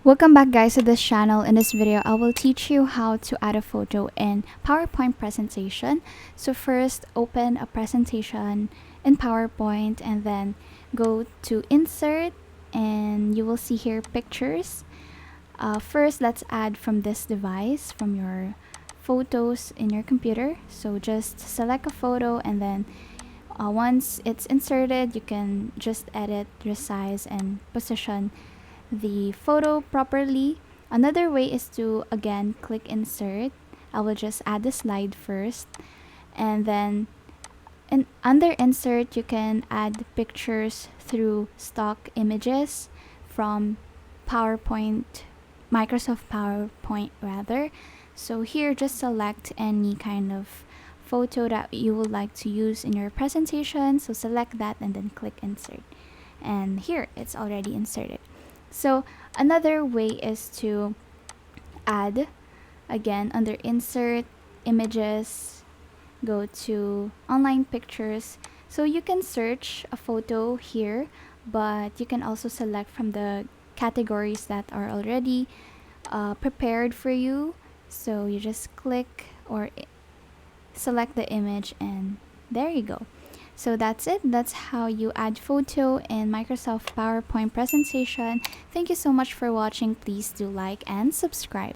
Welcome back guys to this channel. In this video I will teach you how to add a photo in PowerPoint presentation. So first open a presentation in PowerPoint and then go to insert and you will see here pictures. First let's add from this device, from your photos in your computer. So just select a photo and then once it's inserted you can just edit, resize and position the photo properly. Another way is to again click insert. I will just add the slide first and then under insert you can add pictures through stock images from PowerPoint, Microsoft PowerPoint rather. So here just select any kind of photo that you would like to use in your presentation. So select that and then click insert, and here it's already inserted. So another way is to add, again under insert, images, go to online pictures. So you can search a photo here, but you can also select from the categories that are already prepared for you. So you just click or select the image and there you go. So that's it. That's how you add photo in Microsoft PowerPoint presentation. Thank you so much for watching. Please do like and subscribe.